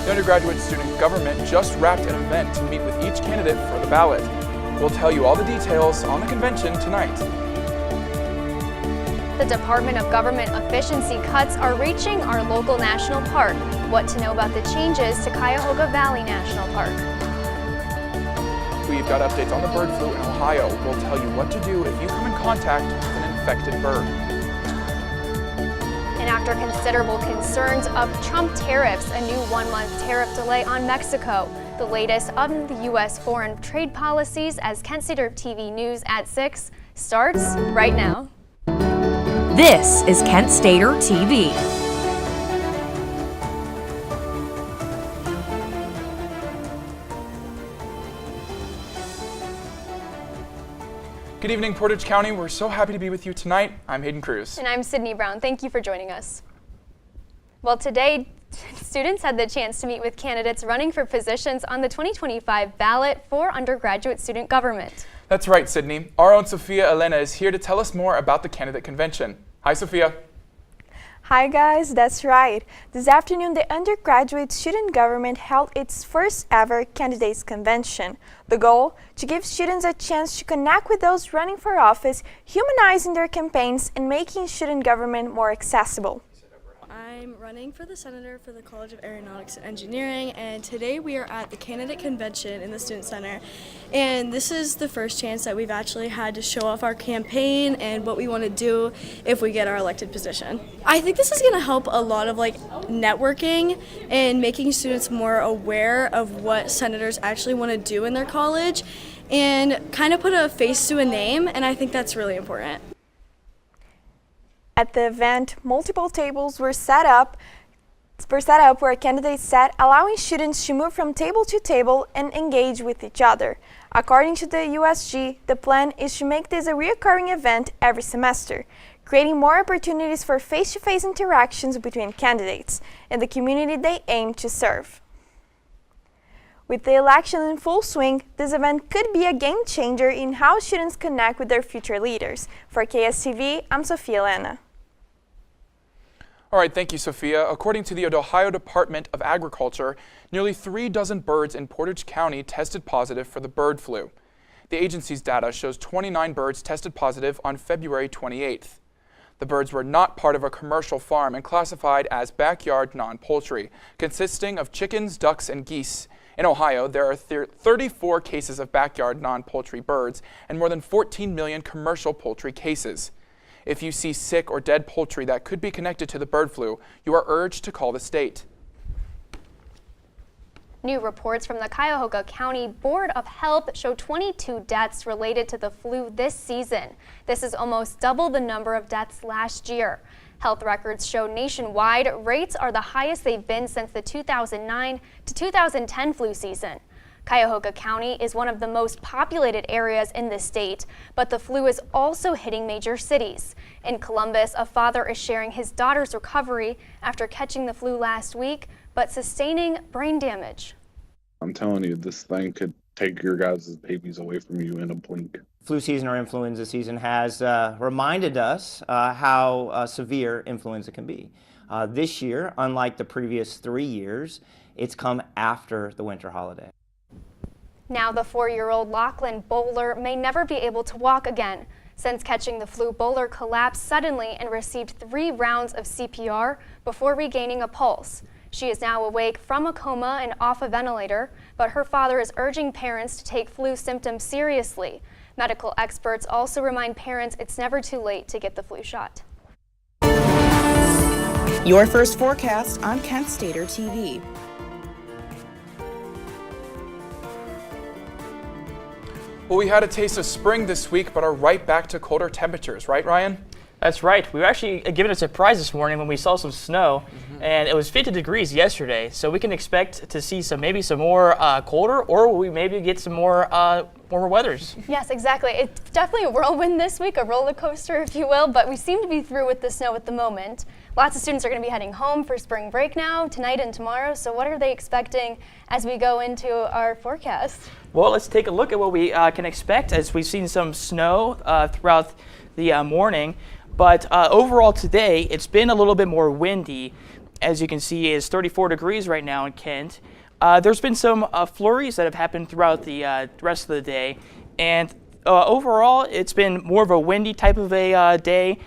The undergraduate student government just wrapped an event to meet with each candidate for the ballot. We'll tell you all the details on the convention tonight. The Department of Government efficiency cuts are reaching our local national park. What to know about the changes to Cuyahoga Valley National Park. We've got updates on the bird flu in Ohio. We'll tell you what to do if you come in contact with an infected bird. And after considerable concerns of Trump tariffs, a new one-month tariff delay on Mexico. The latest on the U.S. foreign trade policies as Kent Stater TV News at 6 starts right now. This is Kent Stater TV. Good evening, Portage County. We're so happy to be with you tonight. I'm Hayden Cruz. And I'm Sydney Brown. Thank you for joining us. Well, today, students had the chance to meet with candidates running for positions on the 2025 ballot for undergraduate student government. That's right, Sydney. Our own Sophia Elena is here to tell us more about the candidate convention. Hi, Sophia. Hi guys, that's right. This afternoon, the undergraduate student government held its first ever candidates convention. The goal, to give students a chance to connect with those running for office, humanizing their campaigns and making student government more accessible. I'm running for the senator for the College of Aeronautics and Engineering, and today we are at the candidate convention in the Student Center, and this is the first chance that we've actually had to show off our campaign and what we want to do if we get our elected position. I think this is going to help a lot of networking and making students more aware of what senators actually want to do in their college and kind of put a face to a name, and I think that's really important. At the event, multiple tables were set up where candidates sat, allowing students to move from table to table and engage with each other. According to the USG, the plan is to make this a recurring event every semester, creating more opportunities for face-to-face interactions between candidates and the community they aim to serve. With the election in full swing, this event could be a game changer in how students connect with their future leaders. For KSTV, I'm Sophia Elena. All right, thank you, Sophia. According to the Ohio Department of Agriculture, nearly 3 dozen birds in Portage County tested positive for the bird flu. The agency's data shows 29 birds tested positive on February 28th. The birds were not part of a commercial farm and classified as backyard non-poultry, consisting of chickens, ducks, and geese. In Ohio, there are 34 cases of backyard non-poultry birds and more than 14 million commercial poultry cases. If you see sick or dead poultry that could be connected to the bird flu, you are urged to call the state. New reports from the Cuyahoga County Board of Health show 22 deaths related to the flu this season. This is almost double the number of deaths last year. Health records show nationwide rates are the highest they've been since the 2009 to 2010 flu season. Cuyahoga County is one of the most populated areas in the state, but the flu is also hitting major cities. In Columbus, a father is sharing his daughter's recovery after catching the flu last week, but sustaining brain damage. I'm telling you, this thing could take your guys' babies away from you in a blink. Flu season or influenza season has reminded us how severe influenza can be. This year, unlike the previous 3 years, it's come after the winter holiday. Now the 4-year-old Lachlan Bowler may never be able to walk again. Since catching the flu, Bowler collapsed suddenly and received 3 rounds of CPR before regaining a pulse. She is now awake from a coma and off a ventilator, but her father is urging parents to take flu symptoms seriously. Medical experts also remind parents it's never too late to get the flu shot. Your first forecast on Kent Stater TV. Well, we had a taste of spring this week, but are right back to colder temperatures, right, Ryan? That's right. We were actually given a surprise this morning when we saw some snow, and it was 50 degrees yesterday. So we can expect to see maybe some more colder, or we maybe get some more warmer weathers. Yes, exactly. It's definitely a whirlwind this week, a roller coaster, if you will, but we seem to be through with the snow at the moment. Lots of students are going to be heading home for spring break now, tonight and tomorrow. So what are they expecting as we go into our forecast? Well, let's take a look at what we can expect, as we've seen some snow throughout the morning. But overall today, it's been a little bit more windy. as you can see, is 34 degrees right now in Kent. There's been some flurries that have happened throughout the rest of the day, and overall, it's been more of a windy type of a day.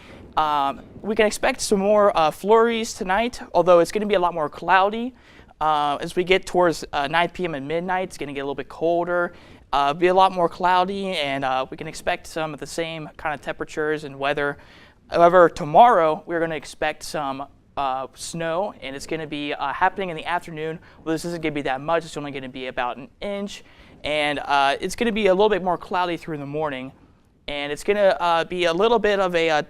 We can expect some more flurries tonight, although it's going to be a lot more cloudy. As we get towards 9 p.m. and midnight, it's going to get a little bit colder, be a lot more cloudy, and we can expect some of the same kind of temperatures and weather. However, tomorrow we're going to expect some snow, and it's going to be happening in the afternoon. Well, this isn't going to be that much. It's only going to be about an inch, and it's going to be a little bit more cloudy through the morning. And it's going to be a little bit of a,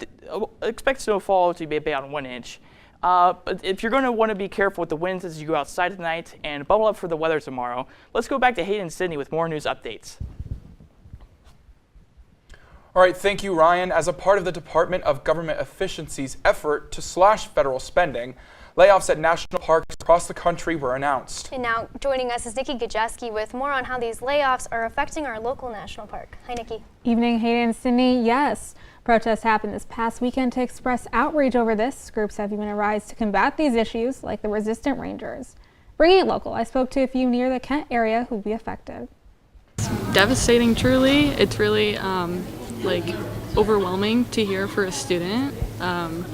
expect snowfall to be about 1 inch. But if you're going to want to be careful with the winds as you go outside tonight and bubble up for the weather tomorrow, let's go back to Hayden and Sydney with more news updates. All right, thank you, Ryan. As a part of the Department of Government Efficiency's effort to slash federal spending, layoffs at national parks across the country were announced. And now joining us is Nikki Gajeski with more on how these layoffs are affecting our local national park. Hi, Nikki. Evening, Hayden and Sydney. Yes, protests happened this past weekend to express outrage over this. Groups have even arisen to combat these issues, like the Resistant Rangers. Bringing it local, I spoke to a few near the Kent area who will be affected. Devastating, truly. It's really overwhelming to hear for a student I'm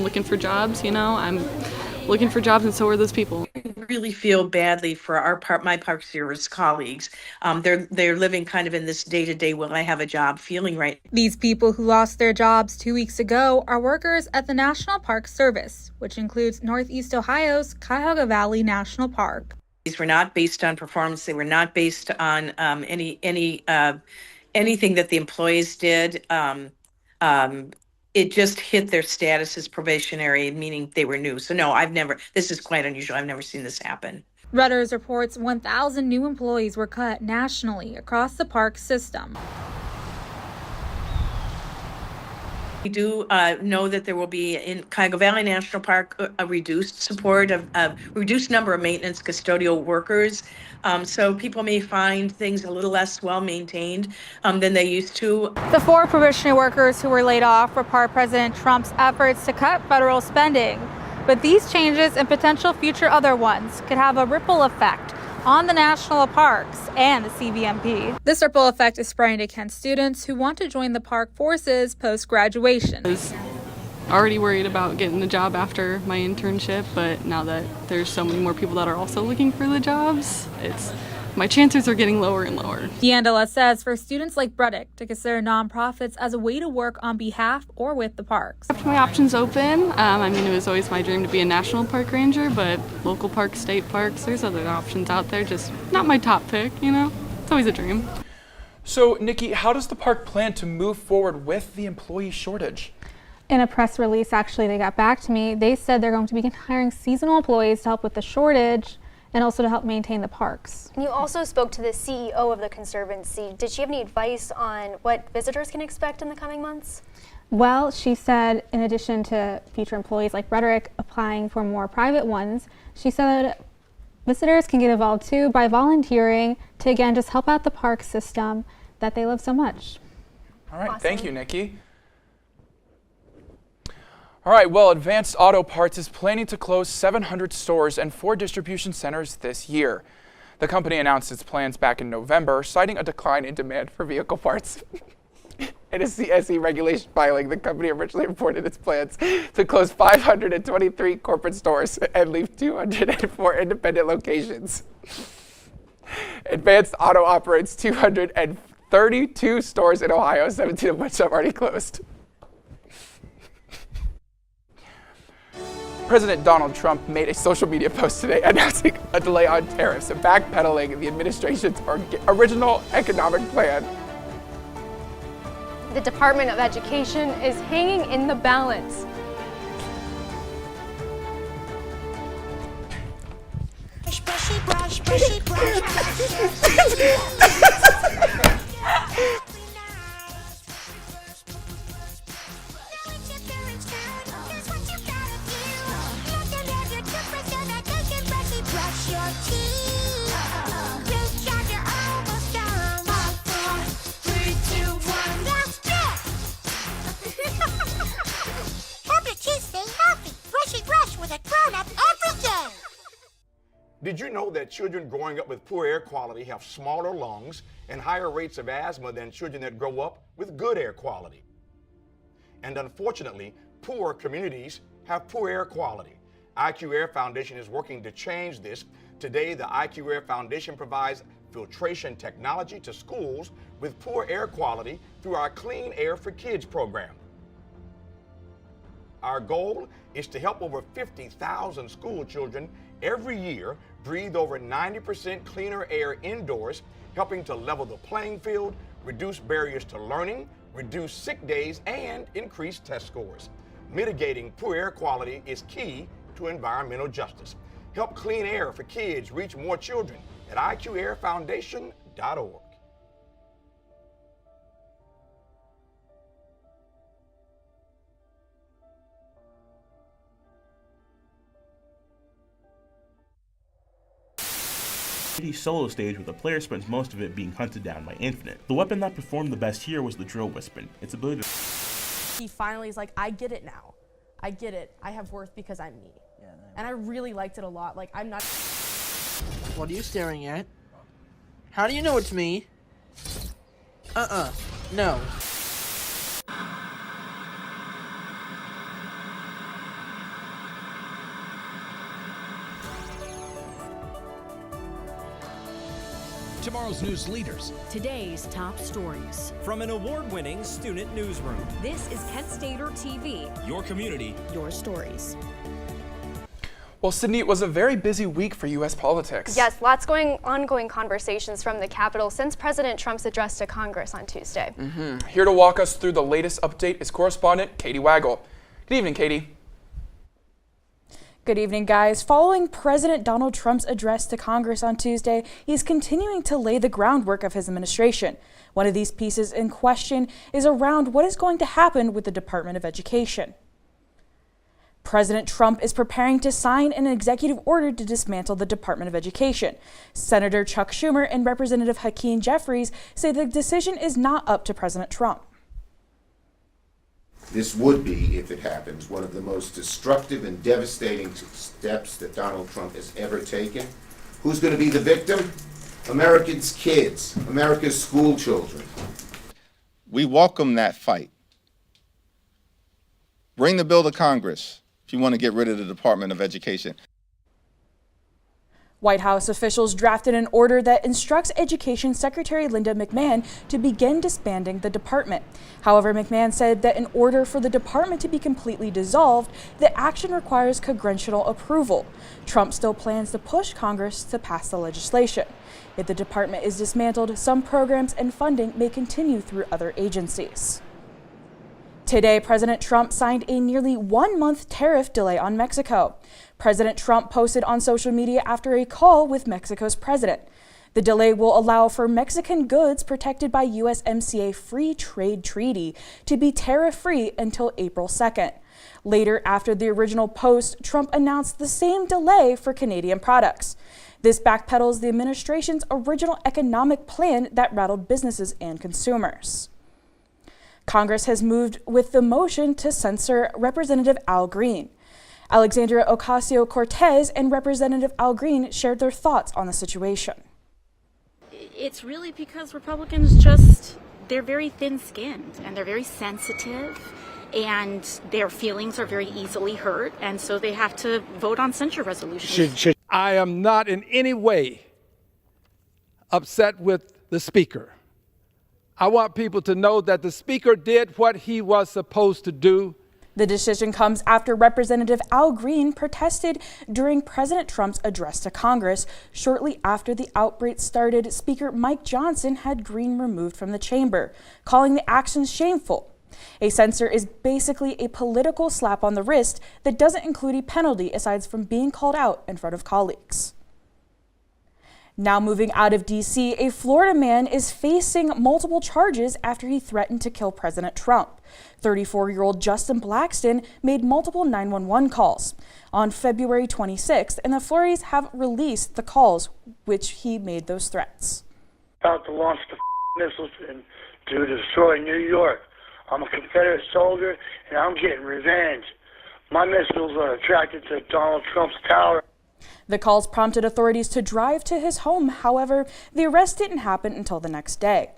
looking for jobs, I'm looking for jobs, and so are those people. I really feel badly for my Park Service colleagues. They're living kind of in this day-to-day, will I have a job feeling right. These people who lost their jobs 2 weeks ago are workers at the National Park Service, which includes Northeast Ohio's Cuyahoga Valley National Park. These were not based on performance. They were not based on anything that the employees did. It just hit their status as probationary, meaning they were new. So no, this is quite unusual. I've never seen this happen. Reuters reports 1,000 new employees were cut nationally across the park system. We do know that there will be in Cuyahoga Valley National Park a reduced support of a reduced number of maintenance custodial workers. So people may find things a little less well maintained than they used to. The 4 probationary workers who were laid off were part of President Trump's efforts to cut federal spending. But these changes and potential future other ones could have a ripple effect on the national parks and the CVMP. This ripple effect is spreading to Kent students who want to join the park forces post-graduation. I was already worried about getting the job after my internship, but now that there's so many more people that are also looking for the jobs, my chances are getting lower and lower. Deandela says for students like Bredick to consider nonprofits as a way to work on behalf or with the parks. I kept my options open. It was always my dream to be a national park ranger, but local parks, state parks, there's other options out there, just not my top pick, It's always a dream. So, Nikki, how does the park plan to move forward with the employee shortage? In a press release, actually, they got back to me. They said they're going to begin hiring seasonal employees to help with the shortage and also to help maintain the parks. You also spoke to the CEO of the Conservancy. Did she have any advice on what visitors can expect in the coming months? Well, she said in addition to future employees like Rhetoric applying for more private ones, she said that visitors can get involved too by volunteering to, again, just help out the park system that they love so much. All right, Awesome. Thank you, Nikki. All right, well, Advanced Auto Parts is planning to close 700 stores and 4 distribution centers this year. The company announced its plans back in November, citing a decline in demand for vehicle parts. In a CSE regulation filing, the company originally reported its plans to close 523 corporate stores and leave 204 independent locations. Advanced Auto operates 232 stores in Ohio, 17 of which have already closed. President Donald Trump made a social media post today announcing a delay on tariffs and backpedaling the administration's original economic plan. The Department of Education is hanging in the balance. Stay healthy. Brushy brush with a grown-up Did you know that children growing up with poor air quality have smaller lungs and higher rates of asthma than children that grow up with good air quality? And unfortunately, poor communities have poor air quality. IQ Air Foundation is working to change this. Today, the IQ Air Foundation provides filtration technology to schools with poor air quality through our Clean Air for Kids program. Our goal is to help over 50,000 school children every year breathe over 90% cleaner air indoors, helping to level the playing field, reduce barriers to learning, reduce sick days, and increase test scores. Mitigating poor air quality is key to environmental justice. Help Clean Air for Kids reach more children at iqairfoundation.org. Solo stage where the player spends most of it being hunted down by Infinite. The weapon that performed the best here was the Drill Wispen. Its ability to... He finally is like, I get it now. I get it. I have worth because I'm me. Yeah, and I really liked it a lot. Like, I'm not... What are you staring at? How do you know it's me? No. Tomorrow's news leaders. Today's top stories. From an award-winning student newsroom. This is Kent Stater TV. Your community. Your stories. Well, Sydney, it was a very busy week for U.S. politics. Yes, lots ongoing conversations from the Capitol since President Trump's address to Congress on Tuesday. Here to walk us through the latest update is correspondent Katie Waggle. Good evening, Katie. Good evening, guys. Following President Donald Trump's address to Congress on Tuesday, he's continuing to lay the groundwork of his administration. One of these pieces in question is around what is going to happen with the Department of Education. President Trump is preparing to sign an executive order to dismantle the Department of Education. Senator Chuck Schumer and Representative Hakeem Jeffries say the decision is not up to President Trump. This would be, if it happens, one of the most destructive and devastating steps that Donald Trump has ever taken. Who's going to be the victim? Americans' kids, America's school children. We welcome that fight. Bring the bill to Congress if you want to get rid of the Department of Education. White House officials drafted an order that instructs Education Secretary Linda McMahon to begin disbanding the department. However, McMahon said that in order for the department to be completely dissolved, the action requires congressional approval. Trump still plans to push Congress to pass the legislation. If the department is dismantled, some programs and funding may continue through other agencies. Today, President Trump signed a nearly 1-month tariff delay on Mexico. President Trump posted on social media after a call with Mexico's president. The delay will allow for Mexican goods protected by USMCA Free Trade Treaty to be tariff-free until April 2nd. Later, after the original post, Trump announced the same delay for Canadian products. This backpedals the administration's original economic plan that rattled businesses and consumers. Congress has moved with the motion to censor Representative Al Green. Alexandria Ocasio-Cortez and Representative Al Green shared their thoughts on the situation. It's really because Republicans they're very thin-skinned and they're very sensitive and their feelings are very easily hurt, and so they have to vote on censure resolutions. I am not in any way upset with the Speaker. I want people to know that the Speaker did what he was supposed to do. The decision comes after Representative Al Green protested during President Trump's address to Congress. Shortly after the outbreak started, Speaker Mike Johnson had Green removed from the chamber, calling the action shameful. A censure is basically a political slap on the wrist that doesn't include a penalty aside from being called out in front of colleagues. Now moving out of D.C., a Florida man is facing multiple charges after he threatened to kill President Trump. 34-year-old Justin Blackston made multiple 911 calls on February 26th, and the authorities have released the calls which he made those threats. About to launch the missiles to destroy New York. I'm a Confederate soldier, and I'm getting revenge. My missiles are attracted to Donald Trump's tower. The calls prompted authorities to drive to his home. However, the arrest didn't happen until the next day.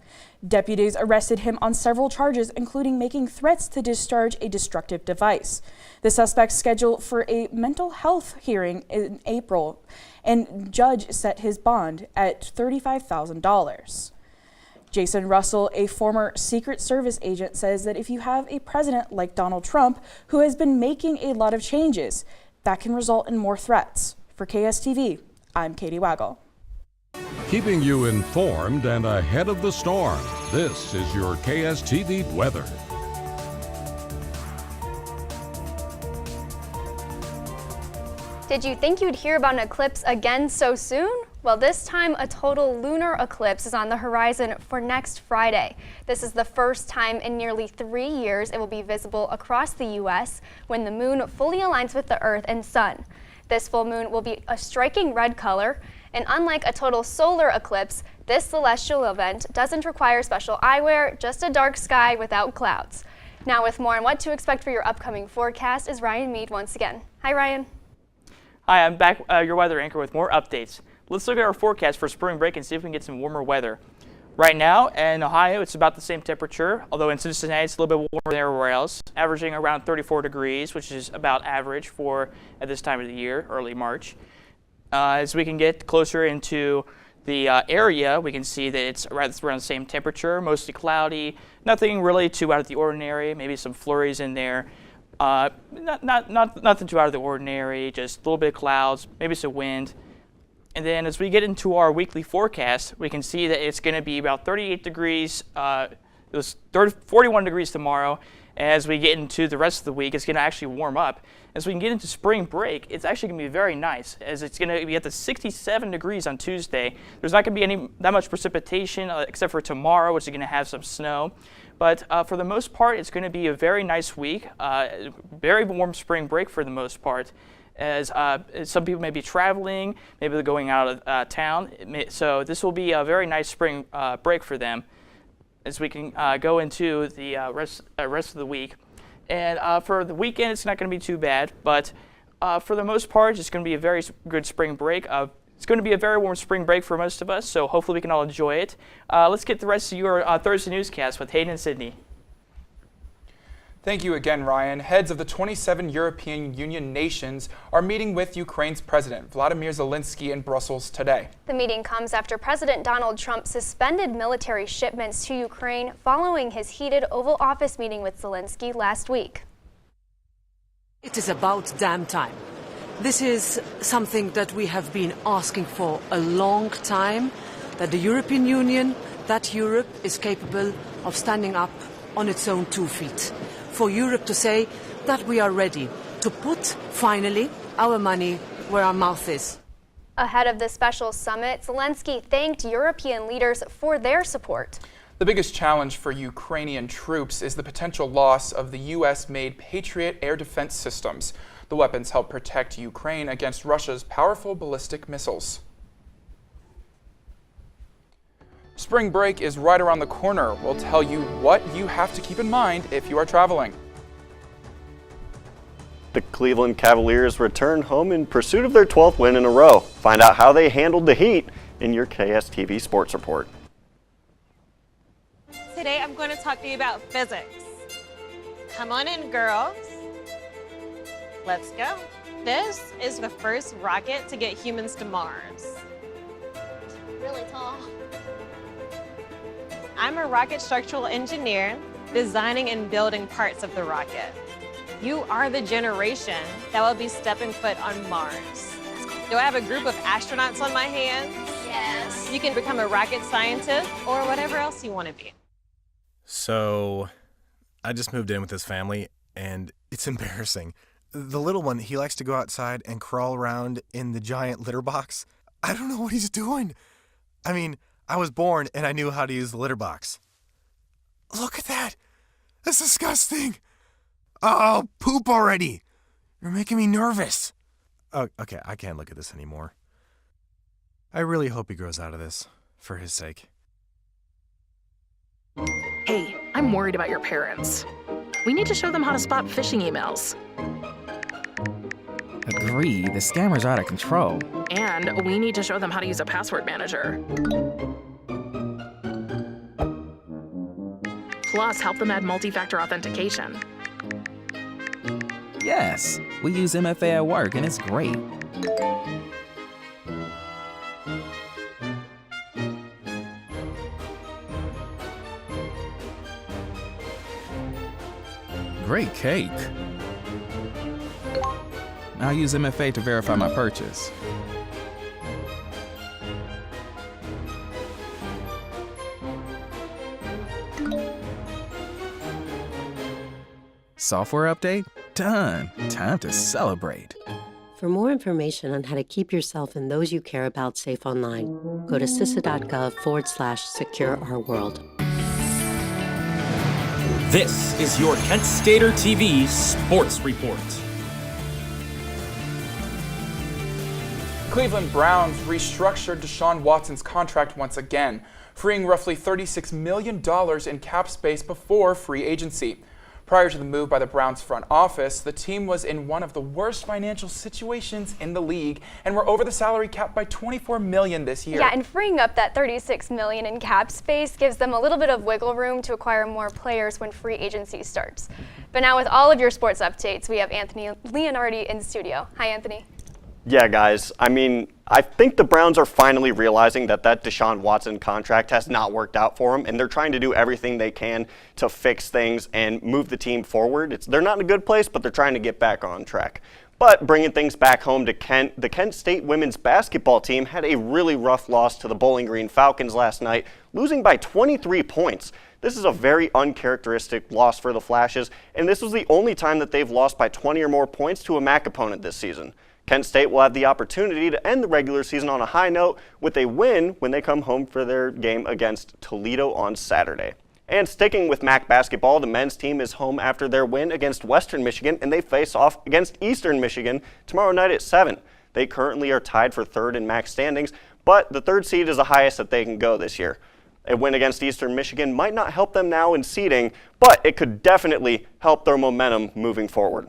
Deputies arrested him on several charges, including making threats to discharge a destructive device. The suspect's scheduled for a mental health hearing in April, and judge set his bond at $35,000. Jason Russell, a former Secret Service agent, says that if you have a president like Donald Trump, who has been making a lot of changes, that can result in more threats. For KSTV, I'm Katie Waggle. Keeping you informed and ahead of the storm, this is your KSTV weather. Did you think you'd hear about an eclipse again so soon? Well, this time a total lunar eclipse is on the horizon for next Friday. This is the first time in nearly 3 years it will be visible across the U.S. when the moon fully aligns with the Earth and Sun. This full moon will be a striking red color, and unlike a total solar eclipse, this celestial event doesn't require special eyewear, just a dark sky without clouds. Now with more on what to expect for your upcoming forecast is Ryan Mead once again. Hi, Ryan. Hi, I'm back, your weather anchor with more updates. Let's look at our forecast for spring break and see if we can get some warmer weather. Right now in Ohio, it's about the same temperature, although in Cincinnati it's a little bit warmer than everywhere else, averaging around 34 degrees, which is about average for at this time of the year, early March. As we can get closer into the area, we can see that it's around the same temperature, mostly cloudy, nothing really too out of the ordinary, maybe some flurries in there. Nothing too out of the ordinary, just a little bit of clouds, maybe some wind. And then as we get into our weekly forecast, we can see that it's going to be about 38 degrees, it was 41 degrees tomorrow. As we get into the rest of the week, it's going to actually warm up. As we can get into spring break, it's actually going to be very nice, as it's going to be at the 67 degrees on Tuesday. There's not going to be that much precipitation except for tomorrow, which is going to have some snow. But for the most part, it's going to be a very nice week, very warm spring break for the most part. As some people may be traveling, maybe they're going out of town. So this will be a very nice spring break for them as we can go into the rest of the week. And for the weekend, it's not going to be too bad, but for the most part, it's going to be a very good spring break. It's going to be a very warm spring break for most of us, so hopefully we can all enjoy it. Let's get the rest of your Thursday newscast with Hayden and Sydney. Thank you again, Ryan. Heads of the 27 European Union nations are meeting with Ukraine's President Vladimir Zelensky in Brussels today. The meeting comes after President Donald Trump suspended military shipments to Ukraine following his heated Oval Office meeting with Zelensky last week. It is about damn time. This is something that we have been asking for a long time, that the European Union, that Europe is capable of standing up on its own 2 feet. For Europe to say that we are ready to put, finally, our money where our mouth is. Ahead of the special summit, Zelensky thanked European leaders for their support. The biggest challenge for Ukrainian troops is the potential loss of the U.S.-made Patriot air defense systems. The weapons help protect Ukraine against Russia's powerful ballistic missiles. Spring break is right around the corner. We'll tell you what you have to keep in mind if you are traveling. The Cleveland Cavaliers return home in pursuit of their 12th win in a row. Find out how they handled the heat in your KSTV Sports Report. Today I'm going to talk to you about physics. Come on in, girls. Let's go. This is the first rocket to get humans to Mars. Really tall. I'm a rocket structural engineer, designing and building parts of the rocket. You are the generation that will be stepping foot on Mars. Do I have a group of astronauts on my hands? Yes. You can become a rocket scientist or whatever else you want to be. So, I just moved in with this family, and it's embarrassing. The little one, he likes to go outside and crawl around in the giant litter box. I don't know what he's doing. I mean, I was born and I knew how to use the litter box. Look at that. That's disgusting. Oh, poop already. You're making me nervous. Oh, okay, I can't look at this anymore. I really hope he grows out of this, for his sake. Hey, I'm worried about your parents. We need to show them how to spot phishing emails. Agree, the scammers are out of control. And we need to show them how to use a password manager. Plus, help them add multi-factor authentication. Yes, we use MFA at work and it's great. Great cake. I'll use MFA to verify my purchase. Software update? Done. Time to celebrate. For more information on how to keep yourself and those you care about safe online, go to cisa.gov/secure our world. This is your Kent Stater TV Sports Report. Cleveland Browns restructured Deshaun Watson's contract once again, freeing roughly $36 million in cap space before free agency. Prior to the move by the Browns front office, the team was in one of the worst financial situations in the league and were over the salary cap by $24 million this year. Yeah, and freeing up that $36 million in cap space gives them a little bit of wiggle room to acquire more players when free agency starts. But now with all of your sports updates, we have Anthony Leonardi in studio. Hi, Anthony. Yeah, guys. I mean, I think the Browns are finally realizing that Deshaun Watson contract has not worked out for them, and they're trying to do everything they can to fix things and move the team forward. They're not in a good place, but they're trying to get back on track. But bringing things back home to Kent, the Kent State women's basketball team had a really rough loss to the Bowling Green Falcons last night, losing by 23 points. This is a very uncharacteristic loss for the Flashes, and this was the only time that they've lost by 20 or more points to a MAC opponent this season. Kent State will have the opportunity to end the regular season on a high note with a win when they come home for their game against Toledo on Saturday. And sticking with MAC basketball, the men's team is home after their win against Western Michigan, and they face off against Eastern Michigan tomorrow night at 7. They currently are tied for third in MAC standings, but the third seed is the highest that they can go this year. A win against Eastern Michigan might not help them now in seeding, but it could definitely help their momentum moving forward.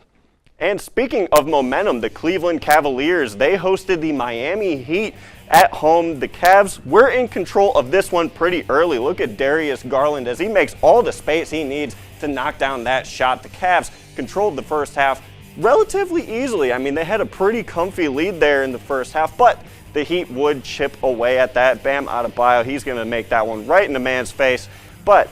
And speaking of momentum, the Cleveland Cavaliers, they hosted the Miami Heat at home. The Cavs were in control of this one pretty early. Look at Darius Garland as he makes all the space he needs to knock down that shot. The Cavs controlled the first half relatively easily. I mean, they had a pretty comfy lead there in the first half, but the Heat would chip away at that. Bam Adebayo, he's going to make that one right in the man's face. But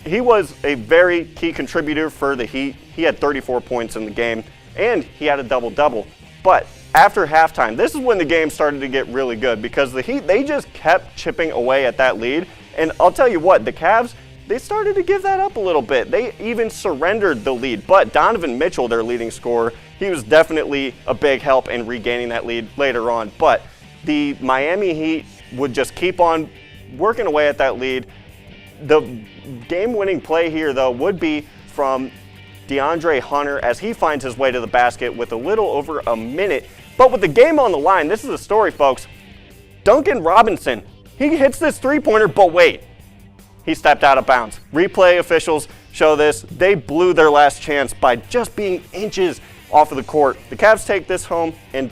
he was a very key contributor for the Heat. He had 34 points in the game, and he had a double-double. But after halftime, this is when the game started to get really good because the Heat, they just kept chipping away at that lead. And I'll tell you what, the Cavs, they started to give that up a little bit. They even surrendered the lead. But Donovan Mitchell, their leading scorer, he was definitely a big help in regaining that lead later on. But the Miami Heat would just keep on working away at that lead. The game-winning play here, though, would be from DeAndre Hunter as he finds his way to the basket with a little over a minute. But with the game on the line, this is a story, folks. Duncan Robinson, he hits this three-pointer, but wait, he stepped out of bounds. Replay officials show this. They blew their last chance by just being inches off of the court. The Cavs take this home in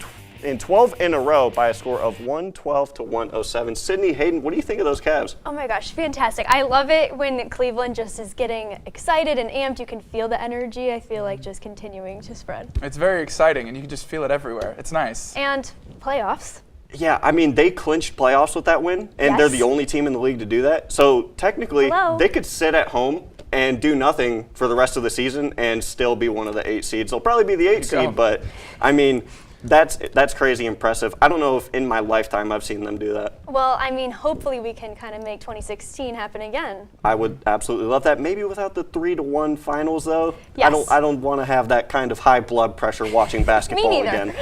12 in a row by a score of 112 to 107. Sydney, Hayden, what do you think of those Cavs? Oh my gosh, fantastic. I love it when Cleveland just is getting excited and amped. You can feel the energy, I feel like, just continuing to spread. It's very exciting, and you can just feel it everywhere. It's nice. And playoffs. Yeah, I mean, they clinched playoffs with that win, and they're the only team in the league to do that. So technically, they could sit at home and do nothing for the rest of the season and still be one of the 8 seeds. They'll probably be the 8 seed, but I mean, that's crazy impressive. I don't know if in my lifetime I've seen them do that. Well, I mean, hopefully we can kind of make 2016 happen again. I would absolutely love that. Maybe without the 3-1 finals, though. Yes. I don't want to have that kind of high blood pressure watching basketball again.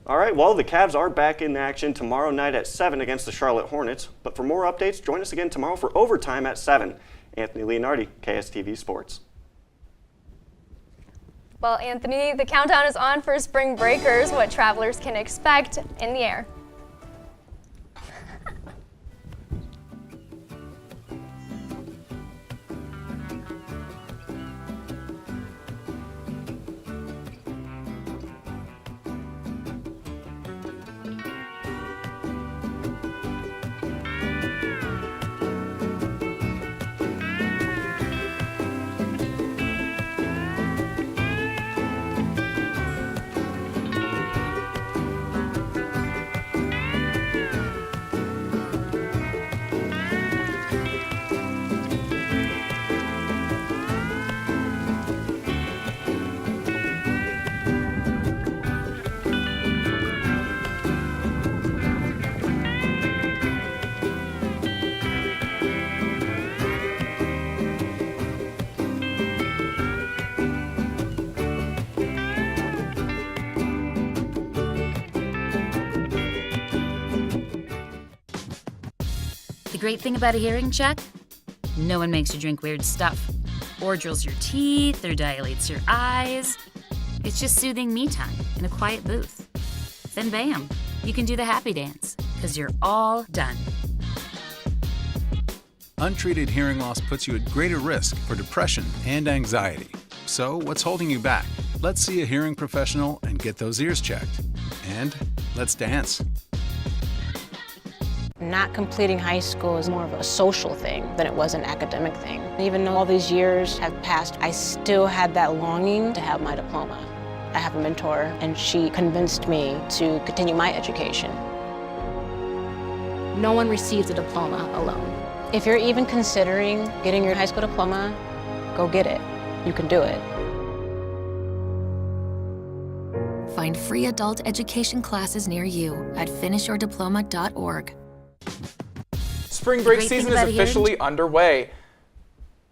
All right, well, the Cavs are back in action tomorrow night at 7 against the Charlotte Hornets. But for more updates, join us again tomorrow for overtime at 7. Anthony Leonardi, KSTV Sports. Well, Anthony, the countdown is on for spring breakers, what travelers can expect in the air. The great thing about a hearing check? No one makes you drink weird stuff, or drills your teeth, or dilates your eyes. It's just soothing me time in a quiet booth. Then bam, you can do the happy dance, because you're all done. Untreated hearing loss puts you at greater risk for depression and anxiety. So what's holding you back? Let's see a hearing professional and get those ears checked. And let's dance. Not completing high school is more of a social thing than it was an academic thing. Even though all these years have passed, I still had that longing to have my diploma. I have a mentor, and she convinced me to continue my education. No one receives a diploma alone. If you're even considering getting your high school diploma, go get it. You can do it. Find free adult education classes near you at finishyourdiploma.org. Spring break great thing season is about a hearing officially underway.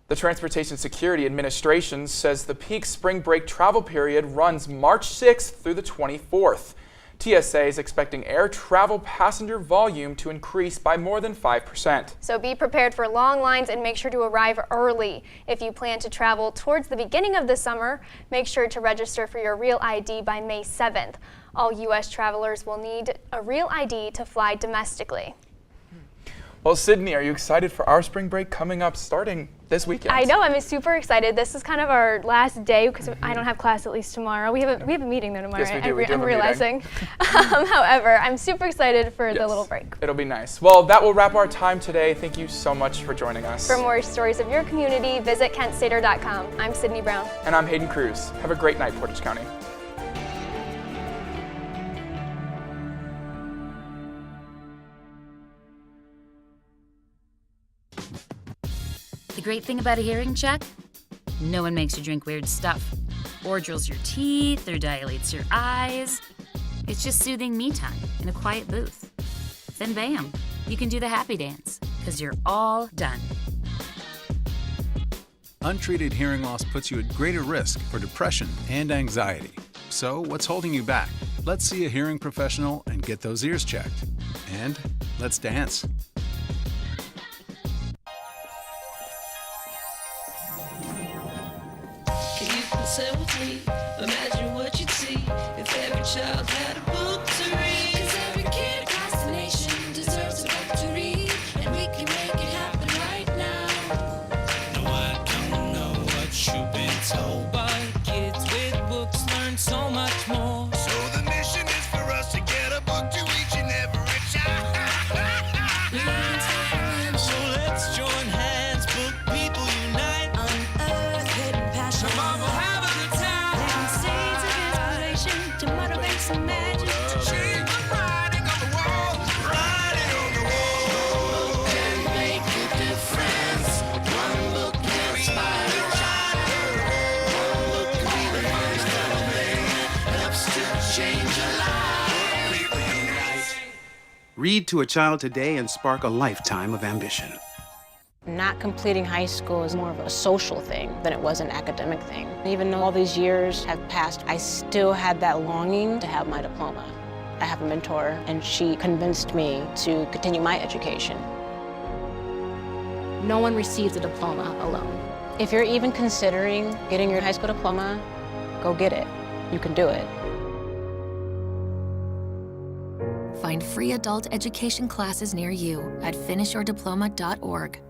The Transportation Security Administration says the peak spring break travel period runs March 6th through the 24th. TSA is expecting air travel passenger volume to increase by more than 5%. So be prepared for long lines and make sure to arrive early. If you plan to travel towards the beginning of the summer, make sure to register for your Real ID by May 7th. All U.S. travelers will need a Real ID to fly domestically. Well, Sydney, are you excited for our spring break coming up starting this weekend? I know, I'm super excited. This is kind of our last day because I don't have class at least tomorrow. We have a meeting though tomorrow. Yes, we do. We do have I'm a meeting. realizing. However, I'm super excited for the little break. It'll be nice. Well, that will wrap our time today. Thank you so much for joining us. For more stories of your community, visit kentstater.com. I'm Sydney Brown. And I'm Hayden Cruz. Have a great night, Portage County. The great thing about a hearing check? No one makes you drink weird stuff, or drills your teeth, or dilates your eyes. It's just soothing me time in a quiet booth. Then bam, you can do the happy dance, because you're all done. Untreated hearing loss puts you at greater risk for depression and anxiety. So what's holding you back? Let's see a hearing professional and get those ears checked. And let's dance. Say with me, imagine what you'd see if every child had a book to read. 'Cause every kid across the nation deserves a book to read, and we can make it happen right now. No, I don't know what you've been told, but kids with books learn so much more. So the mission is for us to get a book to each and every child. So let's join hands, book people unite, unearth hidden passion. To motivate some magic, to change the writing on the wall, writing on the wall. Can make a difference. One book can inspire a child. One book can be the first that helps to change a life. Read to a child today and spark a lifetime of ambition. Not completing high school is more of a social thing than it was an academic thing. Even though all these years have passed, I still had that longing to have my diploma. I have a mentor, and she convinced me to continue my education. No one receives a diploma alone. If you're even considering getting your high school diploma, go get it. You can do it. Find free adult education classes near you at finishyourdiploma.org.